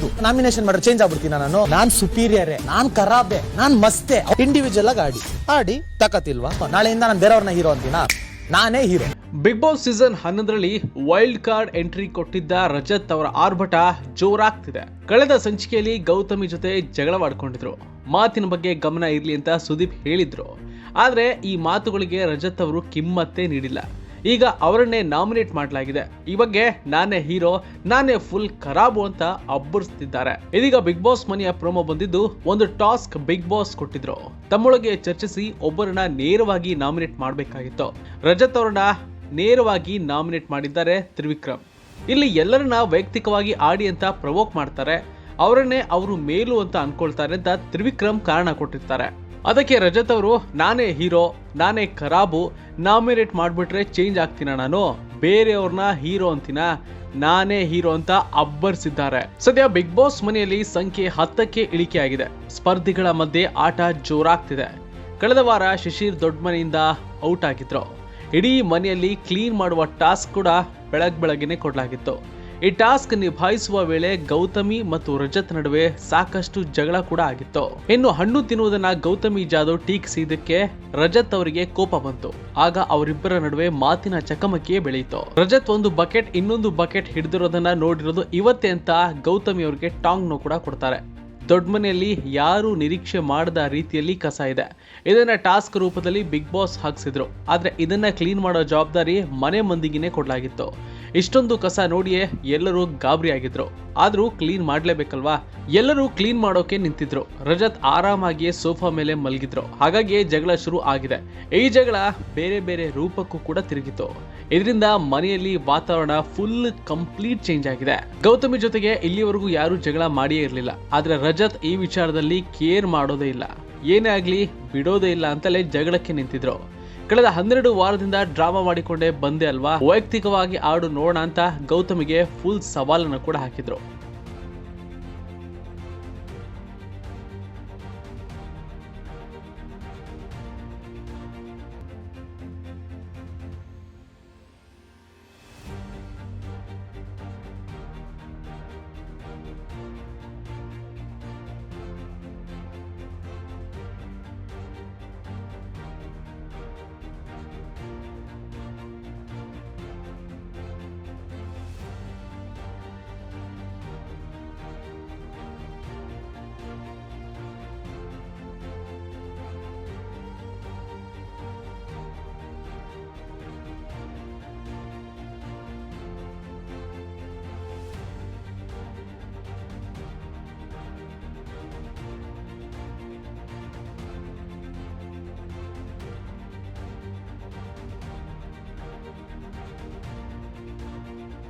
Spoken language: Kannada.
ಹೌದು, ನಾಮಿನೇಷನ್ ಮಾಡ್ರೆ ಚೇಂಜ್ ಆಗ್ಬಿಡ್ತೀನಿ ನಾನ್ ಸುಪೀರಿಯರೇ, ನಾನ್ ಖರಾಬೆ, ನಾನ್ ಮಸ್ತೆ. ಇಂಡಿವಿಜುವಲ್ ಆಗಿ ಆಡಿ ತಕತಿಲ್ವಾ? ನಾಳೆಯಿಂದ ನಾನು ಬೇರೆಯವ್ರನ್ನ ಹೀರೋ ಅಂತೀನಾ? ನಾನೇ ಹೀರೋ. ಬಿಗ್ ಬಾಸ್ ಸೀಸನ್ 11ರಲ್ಲಿ ವೈಲ್ಡ್ ಕಾರ್ಡ್ ಎಂಟ್ರಿ ಕೊಟ್ಟಿದ್ದ ರಜತ್ ಅವರ ಆರ್ಭಟ ಜೋರಾಗ್ತಿದೆ. ಕಳೆದ ಸಂಚಿಕೆಯಲ್ಲಿ ಗೌತಮಿ ಜೊತೆ ಜಗಳವಾಡ್ಕೊಂಡಿದ್ರು. ಮಾತಿನ ಬಗ್ಗೆ ಗಮನ ಇರ್ಲಿ ಅಂತ ಸುದೀಪ್ ಹೇಳಿದ್ರು. ಆದ್ರೆ ಈ ಮಾತುಗಳಿಗೆ ರಜತ್ ಅವರು ಕಿಮ್ಮತ್ತೇ ನೀಡಿಲ್ಲ. ಈಗ ಅವರನ್ನೇ ನಾಮಿನೇಟ್ ಮಾಡಲಾಗಿದೆ. ಈ ಬಗ್ಗೆ ನಾನೇ ಹೀರೋ, ನಾನೇ ಫುಲ್ ಖರಾಬು ಅಂತ ಅಬ್ಬರಿಸ್ತಿದ್ದಾರೆ. ಇದೀಗ ಬಿಗ್ ಬಾಸ್ ಮನೆಯ ಪ್ರೋಮೋ ಬಂದಿದ್ದು, ಒಂದು ಟಾಸ್ಕ್ ಬಿಗ್ ಬಾಸ್ ಕೊಟ್ಟಿದ್ರು. ತಮ್ಮೊಳಗೆ ಚರ್ಚಿಸಿ ಒಬ್ಬರನ್ನ ನೇರವಾಗಿ ನಾಮಿನೇಟ್ ಮಾಡಬೇಕಾಗಿತ್ತು. ರಜತ್ ಅವರನ್ನ ನೇರವಾಗಿ ನಾಮಿನೇಟ್ ಮಾಡಿದ್ದಾರೆ ತ್ರಿವಿಕ್ರಮ್. ಇಲ್ಲಿ ಎಲ್ಲರನ್ನ ವೈಯಕ್ತಿಕವಾಗಿ ಆಡಿ ಅಂತ ಪ್ರವೋಕ್ ಮಾಡ್ತಾರೆ. ಅವರನ್ನೇ ಅವರು ಮೇಲು ಅಂತ ಅನ್ಕೊಳ್ತಾರೆ ಅಂತ ತ್ರಿವಿಕ್ರಮ್ ಕಾರಣ ಕೊಟ್ಟಿರ್ತಾರೆ. ಅದಕ್ಕೆ ರಜತ್ ಅವರು ನಾನೇ ಹೀರೋ, ನಾನೇ ಖರಾಬು, ನಾಮಿನೇಟ್ ಮಾಡಿಬಿಟ್ರೆ ಚೇಂಜ್ ಆಗ್ತೀನ, ನಾನು ಬೇರೆಯವ್ರನ್ನ ಹೀರೋ ಅಂತೀನ, ನಾನೇ ಹೀರೋ ಅಂತ ಅಬ್ಬರಿಸಿದ್ದಾರೆ. ಸದ್ಯ ಬಿಗ್ ಬಾಸ್ ಮನೆಯಲ್ಲಿ ಸಂಖ್ಯೆ 10ಕ್ಕೆ ಇಳಿಕೆ ಆಗಿದೆ. ಸ್ಪರ್ಧಿಗಳ ಮಧ್ಯೆ ಆಟ ಜೋರಾಗ್ತಿದೆ. ಕಳೆದ ವಾರ ಶಿಶಿರ್ ದೊಡ್ಡ ಮನೆಯಿಂದ ಔಟ್ ಆಗಿದ್ರು. ಇಡೀ ಮನೆಯಲ್ಲಿ ಕ್ಲೀನ್ ಮಾಡುವ ಟಾಸ್ಕ್ ಕೂಡ ಬೆಳಗ್ಗೆನೆ ಕೊಡಲಾಗಿತ್ತು. ಈ ಟಾಸ್ಕ್ ನಿಭಾಯಿಸುವ ವೇಳೆ ಗೌತಮಿ ಮತ್ತು ರಜತ್ ನಡುವೆ ಸಾಕಷ್ಟು ಜಗಳ ಕೂಡ ಆಗಿತ್ತು. ಇನ್ನು ಹಣ್ಣು ತಿನ್ನುವುದನ್ನ ಗೌತಮಿ ಜಾಧವ್ ಟೀಕಿಸಿದ್ದಕ್ಕೆ ರಜತ್ ಅವರಿಗೆ ಕೋಪ ಬಂತು. ಆಗ ಅವರಿಬ್ಬರ ನಡುವೆ ಮಾತಿನ ಚಕಮಕಿಯೇ ಬೆಳೆಯಿತು. ರಜತ್ ಒಂದು ಬಕೆಟ್ ಇನ್ನೊಂದು ಬಕೆಟ್ ಹಿಡಿದಿರೋದನ್ನ ನೋಡಿರೋದು ಇವತ್ತೇ ಅಂತ ಗೌತಮಿ ಅವರಿಗೆ ಟಾಂಗ್ ನೋ ಕೂಡ ಕೊಡ್ತಾರೆ. ದೊಡ್ಡ ಮನೆಯಲ್ಲಿ ಯಾರು ನಿರೀಕ್ಷೆ ಮಾಡದ ರೀತಿಯಲ್ಲಿ ಕಸ ಇದೆ. ಇದನ್ನ ಟಾಸ್ಕ್ ರೂಪದಲ್ಲಿ ಬಿಗ್ ಬಾಸ್ ಹಾಕ್ಸಿದ್ರು. ಆದ್ರೆ ಇದನ್ನ ಕ್ಲೀನ್ ಮಾಡೋ ಜವಾಬ್ದಾರಿ ಮನೆ ಮಂದಿಗಿನೇ ಕೊಡ್ಲಾಗಿತ್ತು. ಇಷ್ಟೊಂದು ಕಸ ನೋಡಿಯೇ ಎಲ್ಲರೂ ಗಾಬರಿ ಆಗಿದ್ರು. ಆದ್ರೂ ಕ್ಲೀನ್ ಮಾಡ್ಲೇಬೇಕಲ್ವಾ? ಎಲ್ಲರೂ ಕ್ಲೀನ್ ಮಾಡೋಕೆ ನಿಂತಿದ್ರು. ರಜತ್ ಆರಾಮಾಗಿಯೇ ಸೋಫಾ ಮೇಲೆ ಮಲಗಿದ್ರು. ಹಾಗಾಗಿ ಜಗಳ ಶುರು ಆಗಿದೆ. ಈ ಜಗಳ ಬೇರೆ ಬೇರೆ ರೂಪಕ್ಕೂ ಕೂಡ ತಿರುಗಿತು. ಇದರಿಂದ ಮನೆಯಲ್ಲಿ ವಾತಾವರಣ ಫುಲ್ ಕಂಪ್ಲೀಟ್ ಚೇಂಜ್ ಆಗಿದೆ. ಗೌತಮಿ ಜೊತೆಗೆ ಇಲ್ಲಿವರೆಗೂ ಯಾರು ಜಗಳ ಮಾಡಿಯೇ ಇರಲಿಲ್ಲ. ಆದ್ರೆ ರಜತ್ ಈ ವಿಚಾರದಲ್ಲಿ ಕೇರ್ ಮಾಡೋದೇ ಇಲ್ಲ. ಏನೇ ಆಗ್ಲಿ ಬಿಡೋದೇ ಇಲ್ಲ ಅಂತಲೇ ಜಗಳಕ್ಕೆ ನಿಂತಿದ್ರು. ಕಳೆದ 12 ವಾರದಿಂದ ಡ್ರಾಮಾ ಮಾಡಿಕೊಂಡೇ ಬಂದೆ ಅಲ್ವಾ, ವೈಯಕ್ತಿಕವಾಗಿ ಆಡು ನೋಡೋಣ ಅಂತ ಗೌತಮಿಗೆ ಫುಲ್ ಸವಾಲನ್ನು ಕೂಡ ಹಾಕಿದ್ರು.